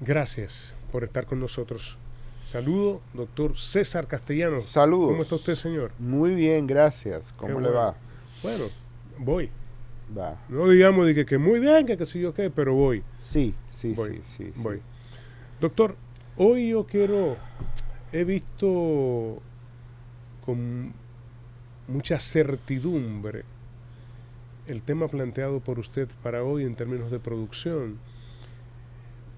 Gracias por estar con nosotros. Saludo, doctor César Castellanos. Saludos. ¿Cómo está usted, señor? Muy bien, gracias. ¿Cómo le va? Bueno, voy. Va. No digamos de que muy bien, que sí yo qué, pero voy. Sí. Voy. Doctor, hoy he visto con mucha certidumbre el tema planteado por usted para hoy en términos de producción,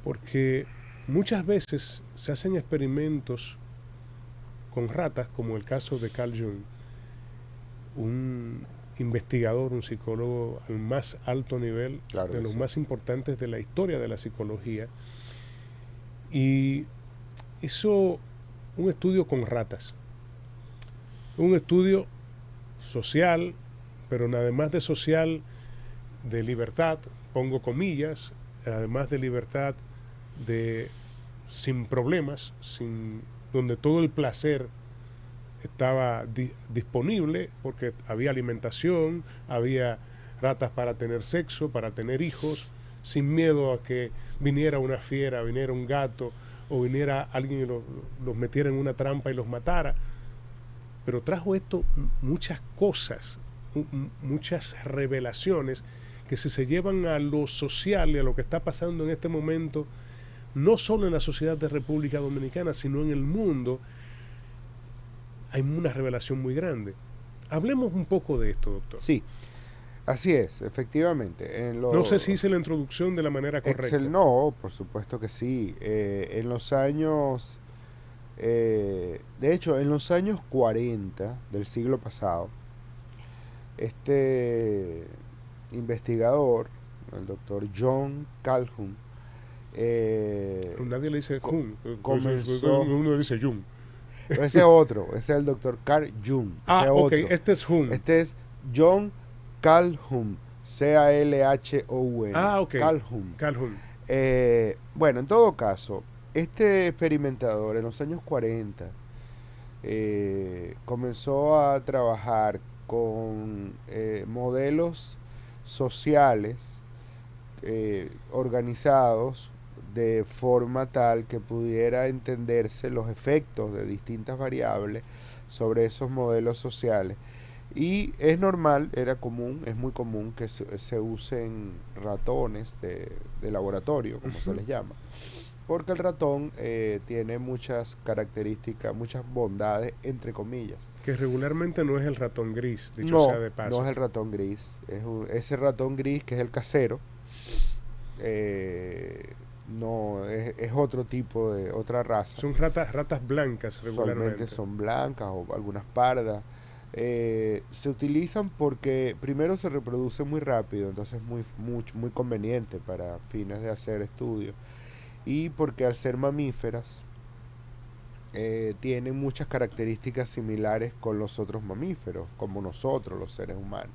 porque muchas veces se hacen experimentos con ratas, como el caso de Carl Jung, un investigador, un psicólogo al más alto nivel, Claro de los sí. más importantes de la historia de la psicología, y hizo un estudio con ratas, un estudio social, pero además de social, de libertad, pongo comillas, además de libertad, de sin problemas, donde todo el placer estaba disponible, porque había alimentación, había ratas para tener sexo, para tener hijos, sin miedo a que viniera una fiera, viniera un gato, o viniera alguien y los metiera en una trampa y los matara. Pero trajo esto muchas cosas, muchas revelaciones que si se llevan a lo social y a lo que está pasando en este momento, no solo en la sociedad de República Dominicana, sino en el mundo, hay una revelación muy grande. Hablemos un poco de esto, doctor. Sí, así es, efectivamente. No sé si hice la introducción de la manera correcta. No, por supuesto que sí. En los años, de hecho, en los años 40 del siglo pasado, este investigador, el doctor John Calhoun, nadie le dice Jung, comenzó. uno le dice Jung. Ese otro, ese es el doctor Carl Jung. Ah, ok, otro. este es Jung. Este es John Calhoun, Calhoun. Ah, ok. Calhoun. Calhoun. Bueno, en todo caso, este experimentador en los años 40 comenzó a trabajar con modelos sociales organizados de forma tal que pudiera entenderse los efectos de distintas variables sobre esos modelos sociales. Y es normal, es muy común que se usen ratones de laboratorio, como se les llama, porque el ratón tiene muchas características, muchas bondades, entre comillas. Que regularmente no es el ratón gris, dicho sea de paso. No es el ratón gris, ese ratón gris que es el casero. No, es otro tipo de otra raza. Son ratas blancas regularmente. Usualmente son blancas o algunas pardas. Se utilizan porque primero se reproduce muy rápido, entonces es muy conveniente para fines de hacer estudios. Y porque al ser mamíferas, tienen muchas características similares con los otros mamíferos, como nosotros, los seres humanos.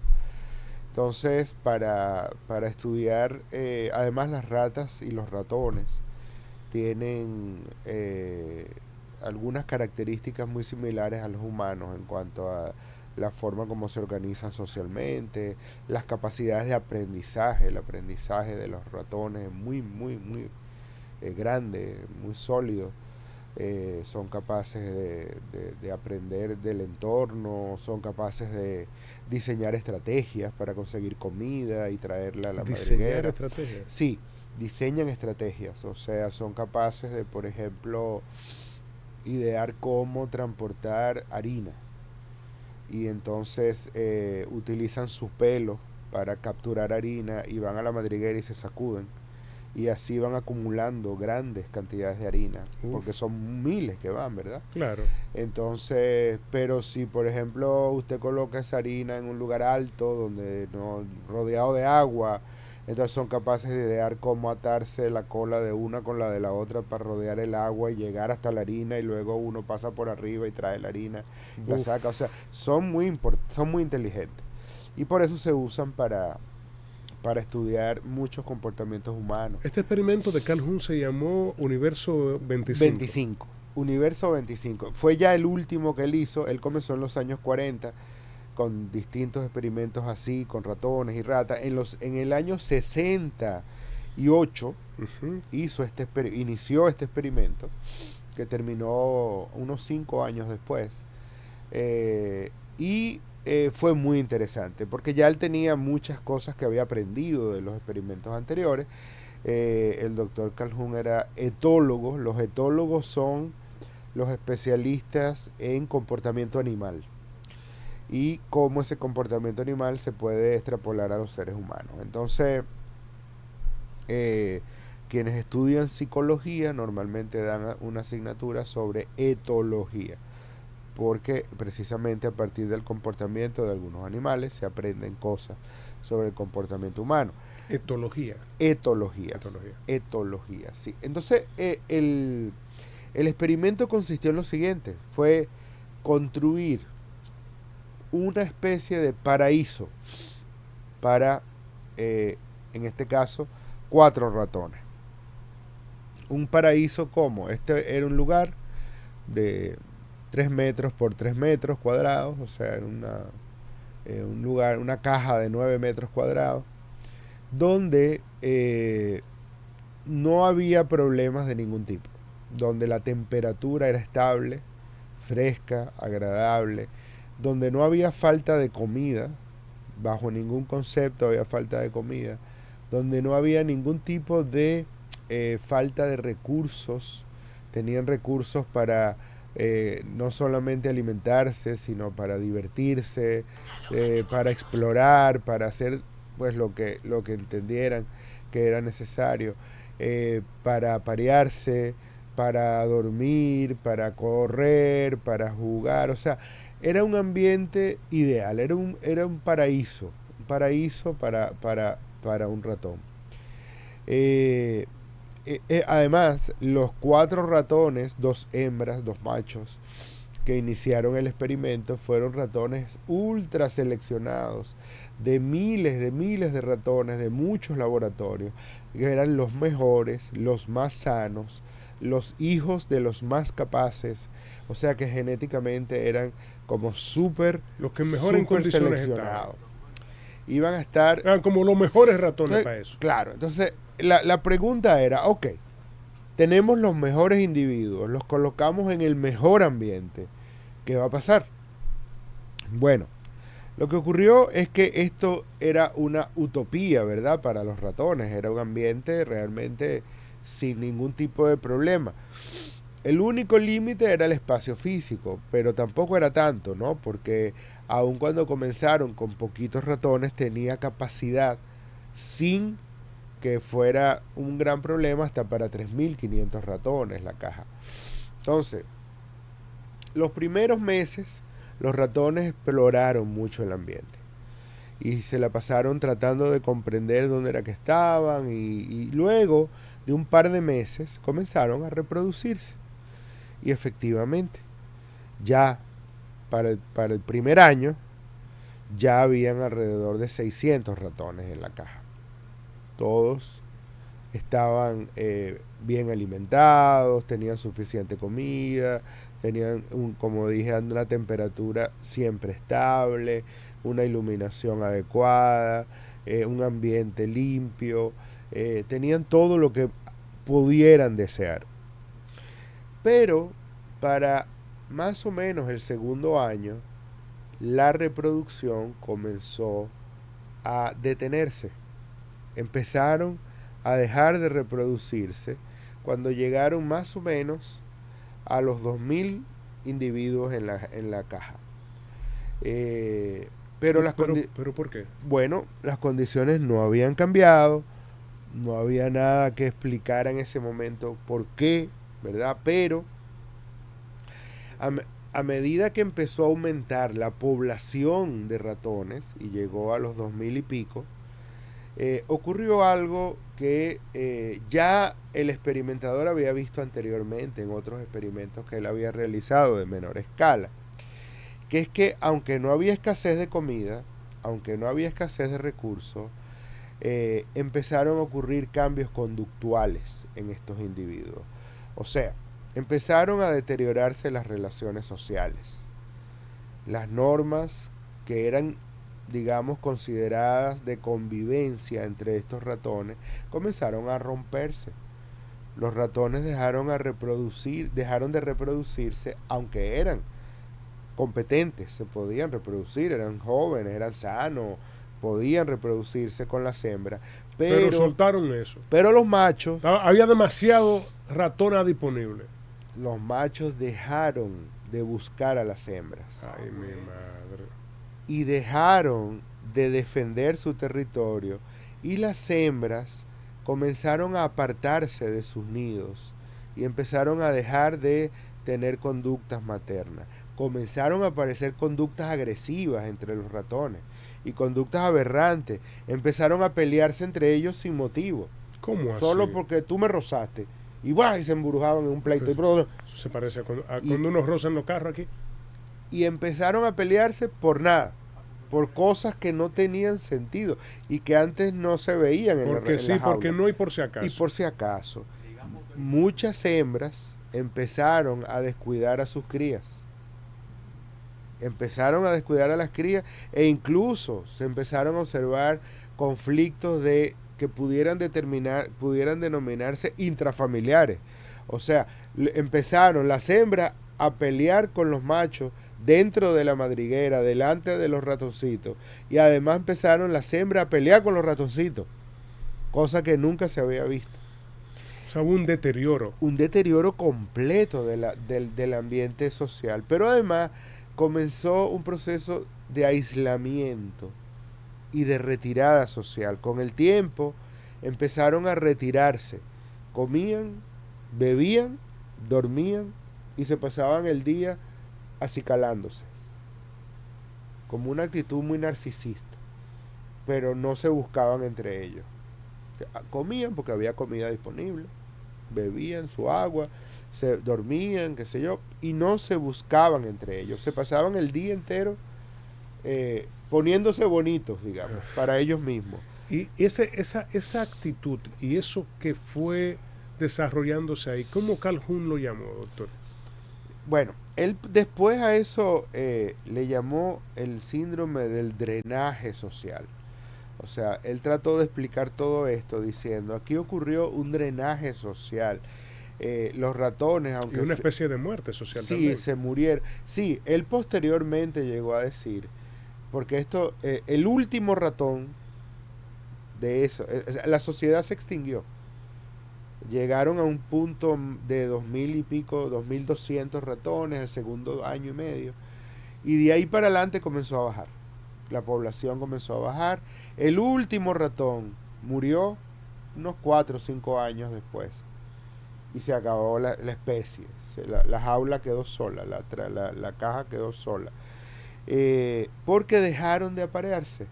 Entonces, para estudiar, además las ratas y los ratones tienen algunas características muy similares a los humanos en cuanto a la forma como se organizan socialmente, las capacidades de aprendizaje. El aprendizaje de los ratones es muy grande, muy sólido. Son capaces de aprender del entorno, son capaces de diseñar estrategias para conseguir comida y traerla a la madriguera. ¿Diseñar estrategias? Sí, diseñan estrategias, o sea, son capaces de, por ejemplo, idear cómo transportar harina. Y entonces utilizan sus pelos para capturar harina y van a la madriguera y se sacuden. Y así van acumulando grandes cantidades de harina, porque son miles que van, ¿verdad? Claro. Entonces, pero si por ejemplo usted coloca esa harina en un lugar alto, donde no rodeado de agua, entonces son capaces de idear cómo atarse la cola de una con la de la otra para rodear el agua y llegar hasta la harina, y luego uno pasa por arriba y trae la harina, la saca. O sea, son muy inteligentes, y por eso se usan para estudiar muchos comportamientos humanos. Este experimento de Carl Jung se llamó Universo 25. Universo 25. Fue ya el último que él hizo. Él comenzó en los años 40 con distintos experimentos así, con ratones y ratas. En el año 60 Ujú. inició este experimento que terminó unos 5 años después. Fue muy interesante porque ya él tenía muchas cosas que había aprendido de los experimentos anteriores. El doctor Calhoun era etólogo. Los etólogos son los especialistas en comportamiento animal y cómo ese comportamiento animal se puede extrapolar a los seres humanos. Entonces, quienes estudian psicología normalmente dan una asignatura sobre etología, porque precisamente a partir del comportamiento de algunos animales se aprenden cosas sobre el comportamiento humano. Etología. Etología. Etología. Etología, sí. Entonces, el experimento consistió en lo siguiente: fue construir una especie de paraíso para, en este caso, 4 ratones. Un paraíso como, este era un lugar de 3 metros por 3 metros cuadrados, o sea, era un lugar, una caja de 9 metros cuadrados, donde no había problemas de ningún tipo, donde la temperatura era estable, fresca, agradable, donde no había falta de comida, bajo ningún concepto había falta de comida, donde no había ningún tipo de falta de recursos, tenían recursos para no solamente alimentarse, sino para divertirse, para explorar, para hacer pues lo que entendieran que era necesario, para aparearse, para dormir, para correr, para jugar, o sea, era un ambiente ideal, era un paraíso para un ratón. Eh, Además, los 4 ratones, 2 hembras, 2 machos, que iniciaron el experimento fueron ratones ultra seleccionados de miles de ratones de muchos laboratorios, que eran los mejores, los más sanos, los hijos de los más capaces, o sea que genéticamente eran como Los que mejor en condiciones seleccionados. estaban. Iban a estar... Eran como los mejores ratones Entonces, para eso. claro, entonces la pregunta era, ok, tenemos los mejores individuos, los colocamos en el mejor ambiente, ¿qué va a pasar? Bueno, lo que ocurrió es que esto era una utopía, ¿verdad? Para los ratones, era un ambiente realmente sin ningún tipo de problema. El único límite era el espacio físico, pero tampoco era tanto, ¿no? Porque aun cuando comenzaron con poquitos ratones, tenía capacidad sin que fuera un gran problema hasta para 3.500 ratones la caja. Entonces, los primeros meses los ratones exploraron mucho el ambiente y se la pasaron tratando de comprender dónde era que estaban y luego de un par de meses comenzaron a reproducirse. Y efectivamente, ya para el primer año ya habían alrededor de 600 ratones en la caja. Todos estaban bien alimentados, tenían suficiente comida, tenían, como dije, una temperatura siempre estable, una iluminación adecuada, un ambiente limpio, tenían todo lo que pudieran desear. Pero para más o menos el segundo año, la reproducción comenzó a detenerse. Empezaron a dejar de reproducirse cuando llegaron más o menos a los 2.000 individuos en la caja. Pero ¿por qué? Bueno, las condiciones no habían cambiado, no había nada que explicar en ese momento por qué, ¿verdad? Pero a medida que empezó a aumentar la población de ratones y llegó a los 2.000 y pico, ocurrió algo que ya el experimentador había visto anteriormente en otros experimentos que él había realizado de menor escala, que es que aunque no había escasez de comida, aunque no había escasez de recursos, empezaron a ocurrir cambios conductuales en estos individuos. O sea, empezaron a deteriorarse las relaciones sociales. Las normas que eran digamos, consideradas de convivencia entre estos ratones, comenzaron a romperse. Los ratones dejaron de reproducirse, aunque eran competentes, se podían reproducir, eran jóvenes, eran sanos, podían reproducirse con las hembras, Pero soltaron eso. pero los machos, Había demasiado ratona disponible. los machos dejaron de buscar a las hembras Ay, mi madre. y dejaron de defender su territorio, y las hembras comenzaron a apartarse de sus nidos y empezaron a dejar de tener conductas maternas. Comenzaron a aparecer conductas agresivas entre los ratones y conductas aberrantes. Empezaron a pelearse entre ellos sin motivo, ¿Cómo así? solo porque tú me rozaste. Y, ¡buah! Y se embrujaban en un pleito. Eso se parece a cuando unos rozan los carros aquí. Y empezaron a pelearse por nada, por cosas que no tenían sentido y que antes no se veían en Porque sí, las porque jaulas. no y por si acaso. Y por si acaso, muchas hembras empezaron a descuidar a sus crías. Empezaron a descuidar a las crías, e incluso se empezaron a observar conflictos que pudieran denominarse intrafamiliares. O sea, empezaron las hembras a pelear con los machos dentro de la madriguera, delante de los ratoncitos, y además empezaron las hembras a pelear con los ratoncitos, cosa que nunca se había visto. O sea, hubo un deterioro. Un deterioro completo del ambiente social, pero además comenzó un proceso de aislamiento y de retirada social. Con el tiempo empezaron a retirarse, comían, bebían, dormían y se pasaban el día acicalándose, como una actitud muy narcisista, pero no se buscaban entre ellos. Comían porque había comida disponible, bebían su agua, se dormían, qué sé yo, y no se buscaban entre ellos. Se pasaban el día entero poniéndose bonitos, digamos, para ellos mismos. Y esa actitud y eso que fue desarrollándose ahí, ¿cómo Carl Jung lo llamó, doctor? Bueno, él después a eso le llamó el síndrome del drenaje social. O sea, él trató de explicar todo esto diciendo, aquí ocurrió un drenaje social. Los ratones, aunque... Y una especie de muerte social sí, también. se murieron. Sí, él posteriormente llegó a decir, porque esto, el último ratón de eso, la sociedad se extinguió. Llegaron a un punto de 2000 y pico, 2200 ratones, el segundo año y medio, y de ahí para adelante comenzó a bajar. La población comenzó a bajar. El último ratón murió unos 4 o 5 años después. Y se acabó la especie. La jaula quedó sola, la caja quedó sola. Porque dejaron de aparearse,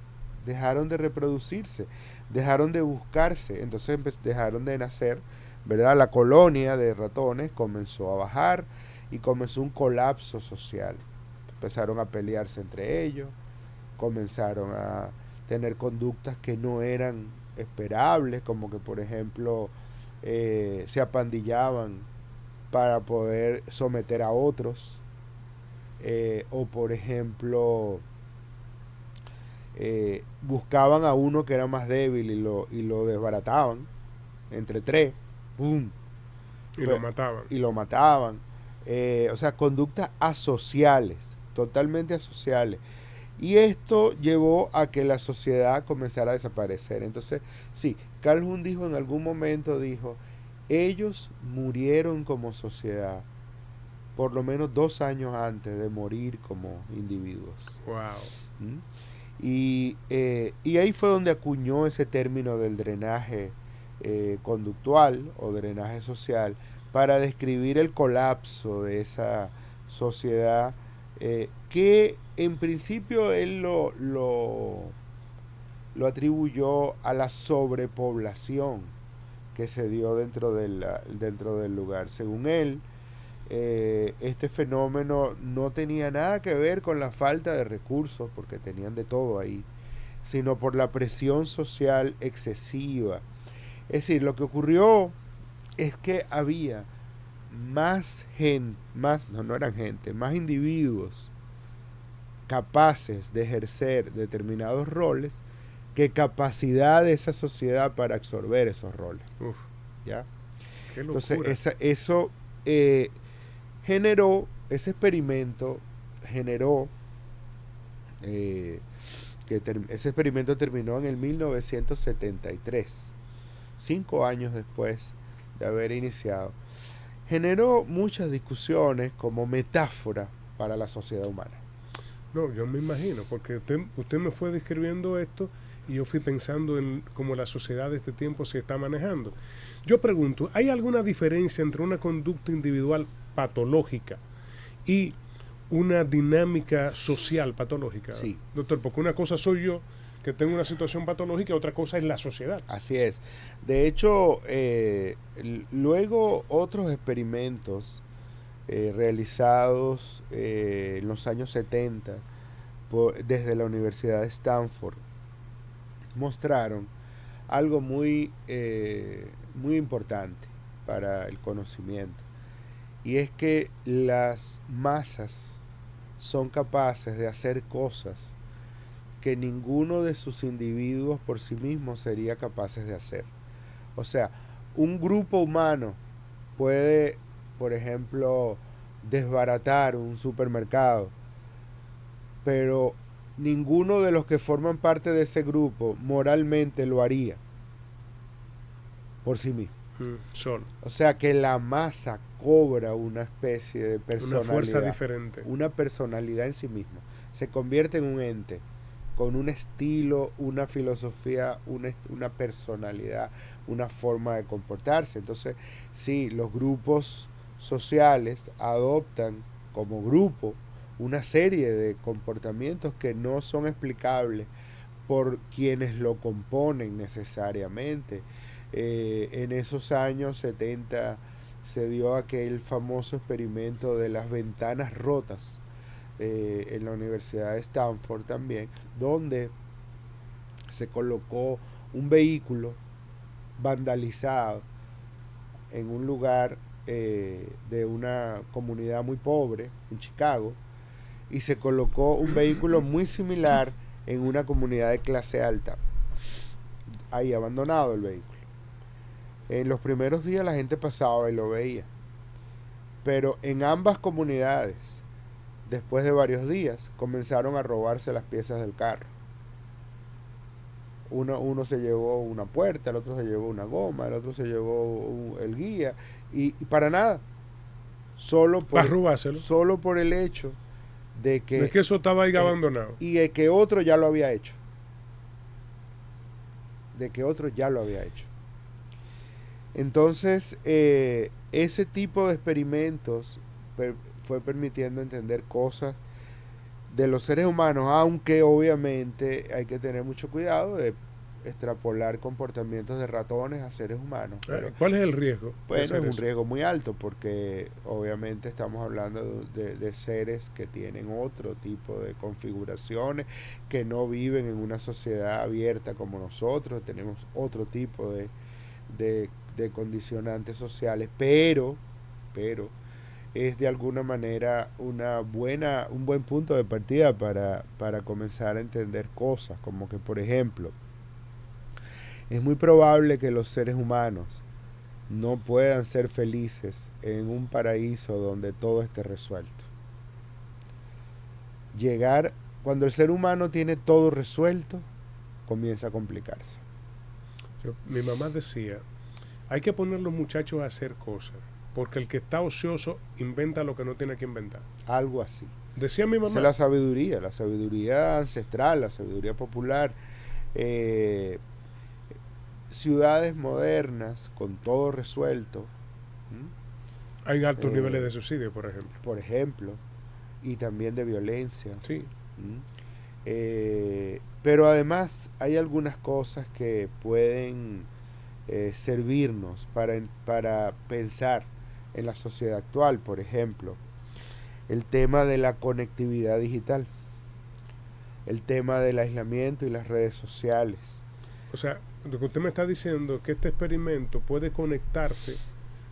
dejaron de reproducirse, dejaron de buscarse. Entonces dejaron de nacer, ¿verdad? La colonia de ratones comenzó a bajar y comenzó un colapso social. Empezaron a pelearse entre ellos, comenzaron a tener conductas que no eran esperables, como que por ejemplo se apandillaban para poder someter a otros, o por ejemplo buscaban a uno que era más débil y lo desbarataban entre tres, ¡pum! Y lo mataban. Y lo mataban. O sea, conductas asociales, totalmente asociales. Y esto llevó a que la sociedad comenzara a desaparecer. Entonces, sí, Carl Jung dijo en algún momento, dijo, ellos murieron como sociedad por lo menos 2 años antes de morir como individuos. Wow. ¿Mm? Y ahí fue donde acuñó ese término del drenaje conductual o drenaje social para describir el colapso de esa sociedad que en principio él lo atribuyó a la sobrepoblación que se dio dentro del lugar. Según él, este fenómeno no tenía nada que ver con la falta de recursos, porque tenían de todo ahí, sino por la presión social excesiva. Es decir, lo que ocurrió es que había más gente, más individuos capaces de ejercer determinados roles que capacidad de esa sociedad para absorber esos roles. Uf, ¿Ya? qué locura. Entonces, eso generó, ese experimento generó, ese experimento terminó en el 1973, 5 años después de haber iniciado. Generó muchas discusiones como metáfora para la sociedad humana. No, yo me imagino, porque usted me fue describiendo esto y yo fui pensando en cómo la sociedad de este tiempo se está manejando. Yo pregunto, ¿hay alguna diferencia entre una conducta individual patológica y una dinámica social patológica? Sí. Doctor, porque una cosa soy yo, que tengo una situación patológica, y otra cosa es la sociedad. Así es. De hecho, luego otros experimentos realizados en los años 70 desde la Universidad de Stanford mostraron algo muy importante para el conocimiento, y es que las masas son capaces de hacer cosas que ninguno de sus individuos por sí mismos sería capaces de hacer. O sea, un grupo humano puede, por ejemplo, desbaratar un supermercado, pero ninguno de los que forman parte de ese grupo moralmente lo haría por sí mismo. Solo. O sea que la masa cobra una especie de personalidad. Una fuerza diferente. Una personalidad en sí mismo. Se convierte en un ente con un estilo, una filosofía, una personalidad, una forma de comportarse. Entonces, sí, los grupos sociales adoptan como grupo una serie de comportamientos que no son explicables por quienes lo componen necesariamente. En esos años 70 se dio aquel famoso experimento de las ventanas rotas en la Universidad de Stanford también, donde se colocó un vehículo vandalizado en un lugar de una comunidad muy pobre en Chicago, y se colocó un vehículo muy similar en una comunidad de clase alta, ahí abandonado el vehículo. En los primeros días la gente pasaba y lo veía, pero en ambas comunidades, después de varios días, comenzaron a robarse las piezas del carro. Uno se llevó una puerta, el otro se llevó una goma, el otro se llevó el guía, y para nada, solo por el hecho de que eso estaba ahí abandonado. Y de que otro ya lo había hecho. Entonces, ese tipo de experimentos fue permitiendo entender cosas de los seres humanos, aunque obviamente hay que tener mucho cuidado de extrapolar comportamientos de ratones a seres humanos. Pero, ¿cuál es el riesgo? Pues es un riesgo muy alto, porque obviamente estamos hablando de seres que tienen otro tipo de configuraciones, que no viven en una sociedad abierta como nosotros, tenemos otro tipo de condicionantes sociales, pero es de alguna manera un buen punto de partida para comenzar a entender cosas, como que, por ejemplo, es muy probable que los seres humanos no puedan ser felices en un paraíso donde todo esté resuelto. Cuando el ser humano tiene todo resuelto, comienza a complicarse. Mi mamá decía, hay que poner a los muchachos a hacer cosas, porque el que está ocioso inventa lo que no tiene que inventar. Algo así. Decía mi mamá. Esa es la sabiduría ancestral, la sabiduría popular. Ciudades modernas con todo resuelto. Hay altos niveles de suicidio, por ejemplo. Por ejemplo, y también de violencia. Sí. Pero además hay algunas cosas que pueden servirnos para pensar en la sociedad actual. Por ejemplo, el tema de la conectividad digital, el tema del aislamiento y las redes sociales. O sea, lo que usted me está diciendo es que este experimento puede conectarse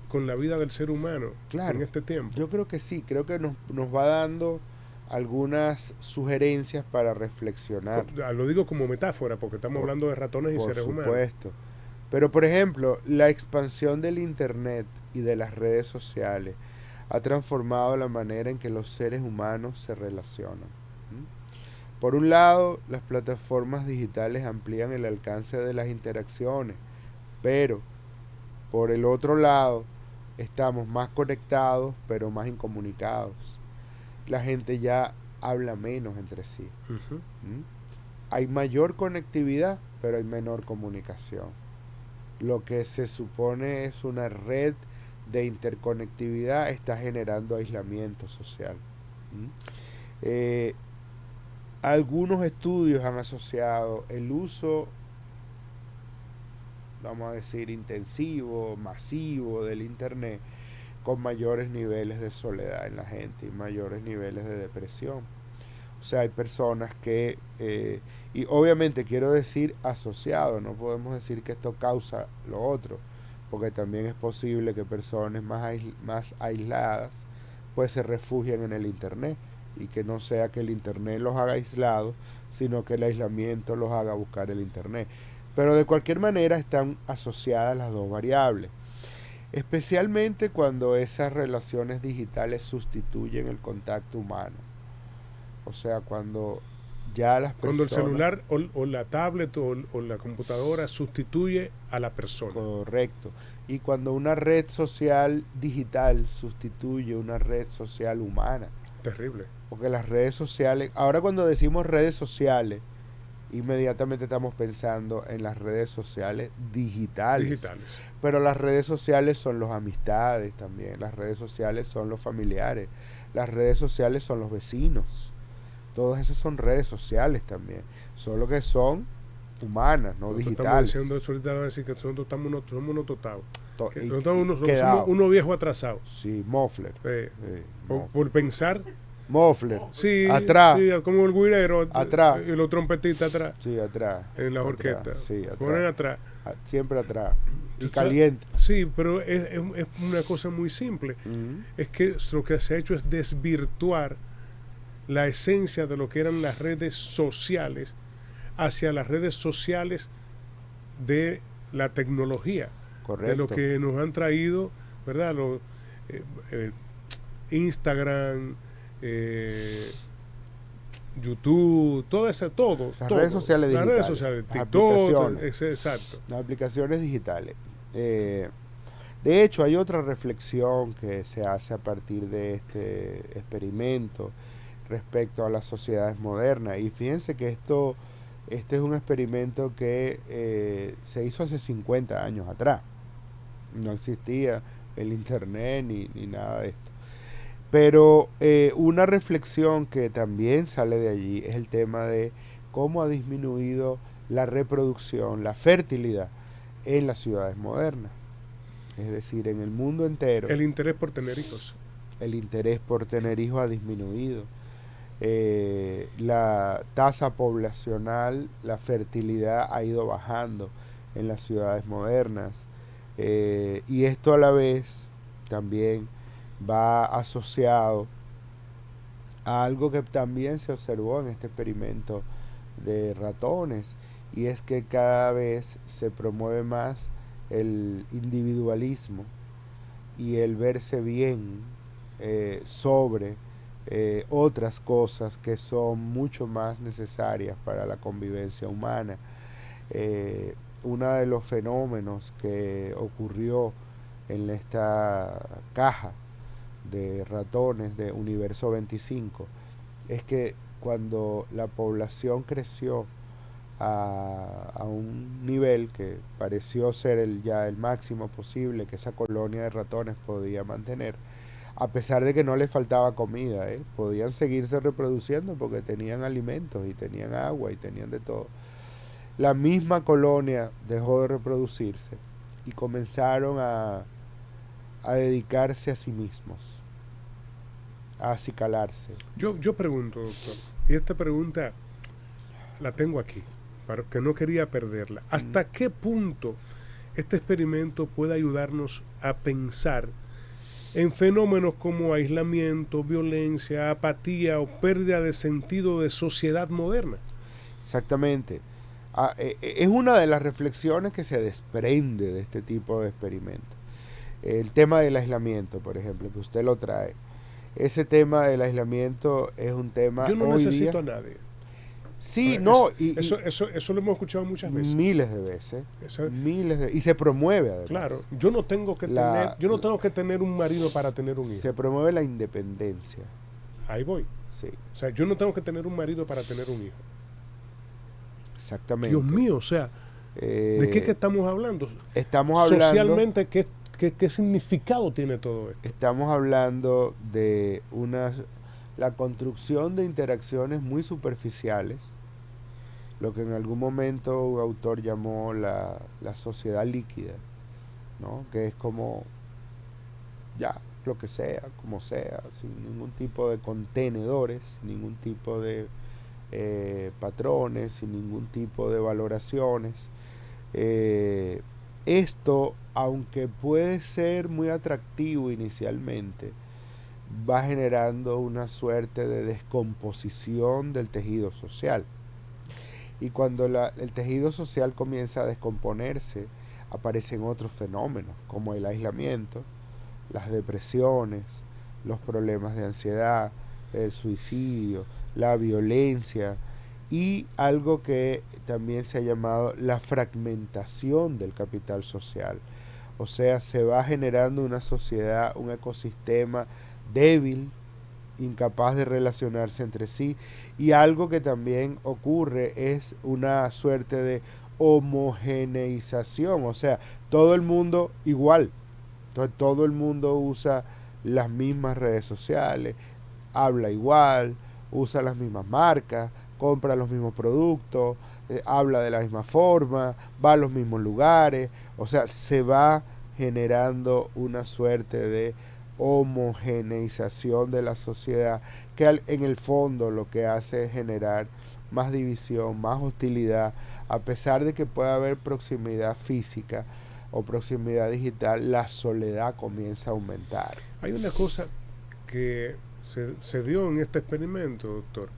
con la vida del ser humano, claro, en este tiempo. Yo creo que sí, creo que nos va dando algunas sugerencias para reflexionar. Lo digo como metáfora porque estamos hablando de ratones y Por seres humanos. supuesto. Pero, por ejemplo, la expansión del Internet y de las redes sociales ha transformado la manera en que los seres humanos se relacionan. ¿Mm? Por un lado, las plataformas digitales amplían el alcance de las interacciones, pero por el otro lado, estamos más conectados, pero más incomunicados. La gente ya habla menos entre sí. Ujú. ¿Mm? Hay mayor conectividad, pero hay menor comunicación. Lo que se supone es una red de interconectividad está generando aislamiento social. ¿Mm? Eh, Algunos estudios han asociado el uso, vamos a decir, intensivo, masivo del Internet con mayores niveles de soledad en la gente y mayores niveles de depresión. O sea, hay personas que, y obviamente quiero decir asociado, no podemos decir que esto causa lo otro, porque también es posible que personas más aisladas pues se refugien en el Internet y que no sea que el Internet los haga aislados, sino que el aislamiento los haga buscar el Internet. Pero de cualquier manera están asociadas las dos variables, especialmente cuando esas relaciones digitales sustituyen el contacto humano. O sea, cuando ya las Cuando el personas... celular o la tablet o la computadora sustituye a la persona. Correcto. Y cuando una red social digital sustituye una red social humana. Terrible. Porque las redes sociales, ahora cuando decimos redes sociales, inmediatamente estamos pensando en las redes sociales digitales. Digitales. Pero las redes sociales son los amistades también, las redes sociales son los familiares, las redes sociales son los vecinos. Todas esas son redes sociales también, solo que son humanas, no Nosotros estamos digitales. diciendo eso ahorita, van a decir que nosotros somos unos totados. To- Que y- nosotros y somos quedado. unos viejos atrasados. Sí, Moffler. Por pensar, Moffler. sí, Atrás. sí, como el guirero, Atrás. y los trompetistas atrás, Sí, atrás. en las Atrás, orquestas. sí, atrás. Ponen atrás. Siempre atrás. Y Tú sabes- caliente. Sí, pero es una cosa muy simple. Ujú. Es que lo que se ha hecho es desvirtuar la esencia de lo que eran las redes sociales hacia las redes sociales de la tecnología, Correcto. de lo que nos han traído, ¿verdad? Eh, Instagram, YouTube, todo. Las todo. redes sociales Las digitales. redes sociales, Las TikTok, aplicaciones. exacto. Las aplicaciones digitales. De hecho, hay otra reflexión que se hace a partir de este experimento respecto a las sociedades modernas. Y fíjense que este es un experimento que se hizo hace 50 años atrás. No existía el Internet ni nada de esto. Pero una reflexión que también sale de allí es el tema de cómo ha disminuido la reproducción, la fertilidad en las ciudades modernas. Es decir, en el mundo entero El interés por tener hijos. el interés por tener hijos ha disminuido. La tasa poblacional, la fertilidad ha ido bajando en las ciudades modernas. Y esto a la vez también va asociado a algo que también se observó en este experimento de ratones, y es que cada vez se promueve más el individualismo y el verse bien sobre otras cosas que son mucho más necesarias para la convivencia humana. Uno de los fenómenos que ocurrió en esta caja de ratones de Universo 25 es que cuando la población creció a un nivel que pareció ser ya el máximo posible que esa colonia de ratones podía mantener, a pesar de que no les faltaba comida, podían seguirse reproduciendo porque tenían alimentos y tenían agua y tenían de todo. La misma colonia dejó de reproducirse y comenzaron a dedicarse a sí mismos, a acicalarse. Yo pregunto, doctor, y esta pregunta la tengo aquí, para que no quería perderla. ¿Hasta qué punto este experimento puede ayudarnos a pensar en fenómenos como aislamiento, violencia, apatía o pérdida de sentido de sociedad moderna. Exactamente. Es una de las reflexiones que se desprende de este tipo de experimentos. El tema del aislamiento, por ejemplo, que usted lo trae. Ese tema del aislamiento es un tema Yo no hoy día. necesito a nadie. Sí, no, Eso lo hemos escuchado muchas veces. miles de veces. Eso, Y se promueve además. claro, yo no tengo que tener un marido para tener un hijo. Se promueve la independencia. Ahí voy. Sí, O sea, yo no tengo que tener un marido para tener un hijo. exactamente. Dios mío, o sea, ¿de qué que estamos hablando? Estamos hablando. Socialmente, ¿qué significado tiene todo esto? Estamos hablando de la construcción de interacciones muy superficiales, lo que en algún momento un autor llamó la sociedad líquida, ¿no? Que es como ya, lo que sea, como sea, sin ningún tipo de contenedores, sin ningún tipo de patrones, sin ningún tipo de valoraciones. Esto, aunque puede ser muy atractivo inicialmente, va generando una suerte de descomposición del tejido social. Y cuando el tejido social comienza a descomponerse, aparecen otros fenómenos, como el aislamiento, las depresiones, los problemas de ansiedad, el suicidio, la violencia y algo que también se ha llamado la fragmentación del capital social. O sea, se va generando una sociedad, un ecosistema débil, incapaz de relacionarse entre sí, y algo que también ocurre es una suerte de homogeneización, o sea, todo el mundo igual, todo el mundo usa las mismas redes sociales, habla igual, usa las mismas marcas, compra los mismos productos, habla de la misma forma, va a los mismos lugares, o sea, se va generando una suerte de homogeneización de la sociedad que en el fondo lo que hace es generar más división, más hostilidad, a pesar de que pueda haber proximidad física o proximidad digital, la soledad comienza a aumentar. Hay una cosa que se dio en este experimento, doctor.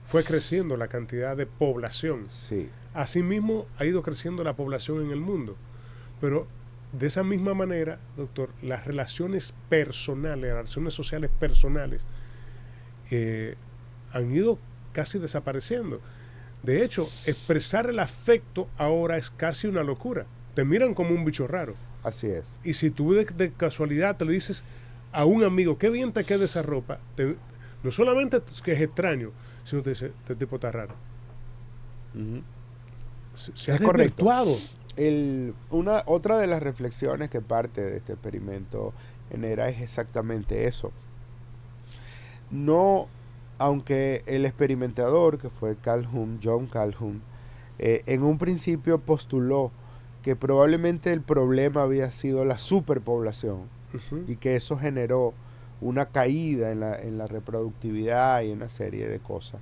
Fue creciendo la cantidad de población. Sí. Asimismo, ha ido creciendo la población en el mundo. Pero de esa misma manera, doctor, las relaciones personales, las relaciones sociales personales, han ido casi desapareciendo. De hecho, expresar el afecto ahora es casi una locura. Te miran como un bicho raro. Así es. Y si tú de casualidad te le dices a un amigo, qué bien te queda esa ropa, no solamente que es extraño, sino te dice, este tipo está raro. Se ha desvirtuado. Otra de las reflexiones que parte de este experimento genera es exactamente eso. No, aunque el experimentador, que fue John Calhoun, en un principio postuló que probablemente el problema había sido la superpoblación y que eso generó una caída en la reproductividad y una serie de cosas.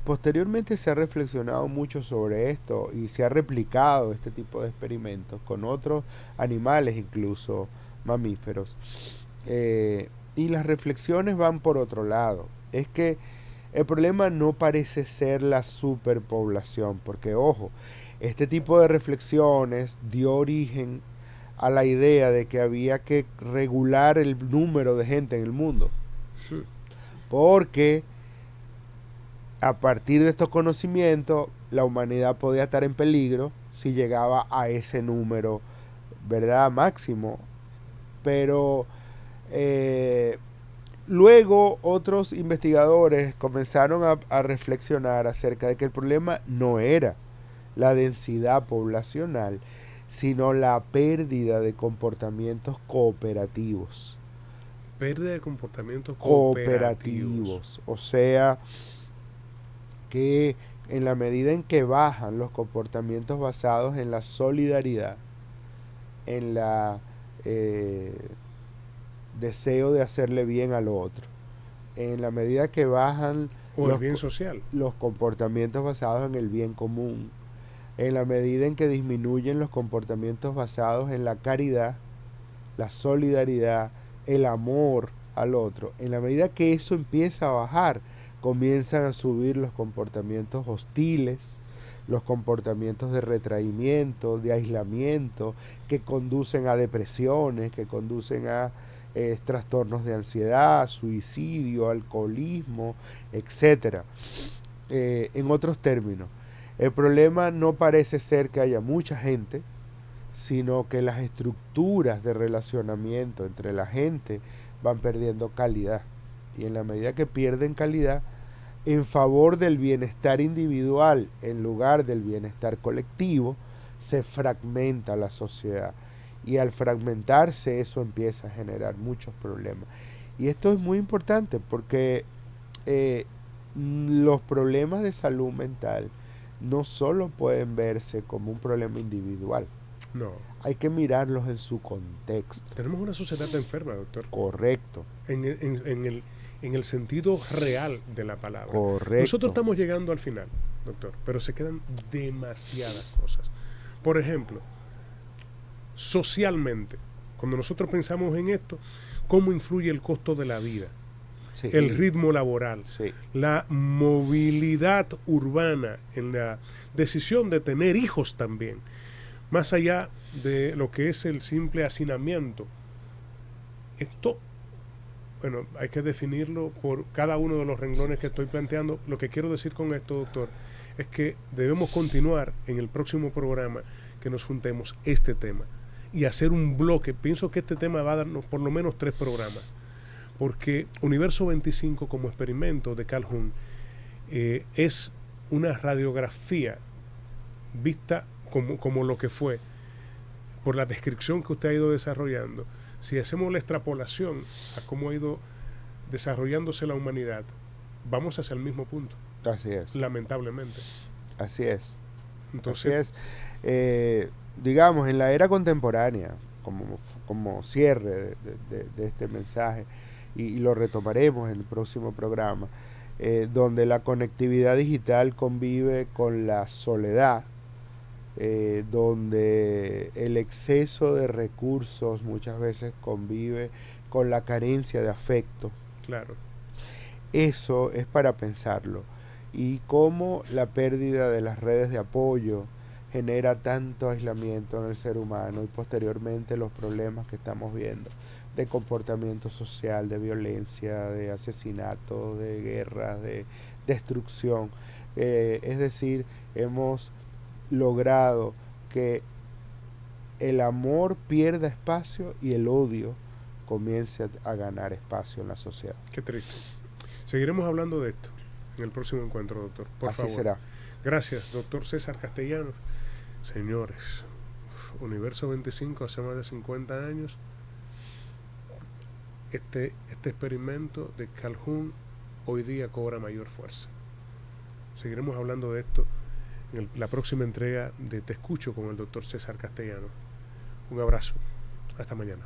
Posteriormente se ha reflexionado mucho sobre esto y se ha replicado este tipo de experimentos con otros animales, incluso mamíferos. Y las reflexiones van por otro lado. Es que el problema no parece ser la superpoblación, porque ojo, este tipo de reflexiones dio origen a la idea de que había que regular el número de gente en el mundo. Porque a partir de estos conocimientos, la humanidad podía estar en peligro si llegaba a ese número, ¿verdad?, máximo. Pero luego otros investigadores comenzaron a reflexionar acerca de que el problema no era la densidad poblacional, sino la pérdida de comportamientos cooperativos. Pérdida de comportamientos cooperativos. O sea, que en la medida en que bajan los comportamientos basados en la solidaridad, en la deseo de hacerle bien al otro, en la medida que bajan el bien social, los comportamientos basados en el bien común, en la medida en que disminuyen los comportamientos basados en la caridad, la solidaridad el amor al otro, en la medida que eso empieza a bajar, comienzan a subir los comportamientos hostiles, los comportamientos de retraimiento, de aislamiento, que conducen a depresiones, que conducen a trastornos de ansiedad, suicidio, alcoholismo, etcétera. En otros términos, el problema no parece ser que haya mucha gente, sino que las estructuras de relacionamiento entre la gente van perdiendo calidad. Y en la medida que pierden calidad, en favor del bienestar individual en lugar del bienestar colectivo, se fragmenta la sociedad. Y al fragmentarse eso empieza a generar muchos problemas. Y esto es muy importante porque los problemas de salud mental no solo pueden verse como un problema individual. No. Hay que mirarlos en su contexto. Tenemos una sociedad enferma, doctor. Correcto. En el sentido real de la palabra. Correcto. Nosotros estamos llegando al final, doctor, pero se quedan demasiadas cosas. Por ejemplo, socialmente, cuando nosotros pensamos en esto, ¿cómo influye el costo de la vida? Sí. El ritmo laboral, sí. La movilidad urbana, en la decisión de tener hijos también, más allá de lo que es el simple hacinamiento. Esto, bueno, hay que definirlo por cada uno de los renglones que estoy planteando. Lo que quiero decir con esto, doctor, es que debemos continuar en el próximo programa que nos juntemos este tema y hacer un bloque. Pienso que este tema va a darnos por lo menos 3 programas, porque Universo 25 como experimento de Carl Jung es una radiografía vista como lo que fue, por la descripción que usted ha ido desarrollando. Si hacemos la extrapolación a cómo ha ido desarrollándose la humanidad, vamos hacia el mismo punto. Así es. Lamentablemente. Así es. Entonces, así es. Digamos, en la era contemporánea, como cierre de este mensaje, y lo retomaremos en el próximo programa, donde la conectividad digital convive con la soledad, donde el exceso de recursos muchas veces convive con la carencia de afecto. Claro. Eso es para pensarlo. Y cómo la pérdida de las redes de apoyo genera tanto aislamiento en el ser humano y posteriormente los problemas que estamos viendo de comportamiento social, de violencia, de asesinato, de guerras, de destrucción. Es decir, hemos logrado que el amor pierda espacio y el odio comience a ganar espacio en la sociedad. Qué triste. Seguiremos hablando de esto en el próximo encuentro, doctor. Por favor. Así será. Gracias, doctor César Castellanos. Señores, Universo 25 hace más de 50 años. Este experimento de Carl Jung hoy día cobra mayor fuerza. Seguiremos hablando de esto en la próxima entrega de Te Escucho con el doctor César Castellanos. Un abrazo. Hasta mañana.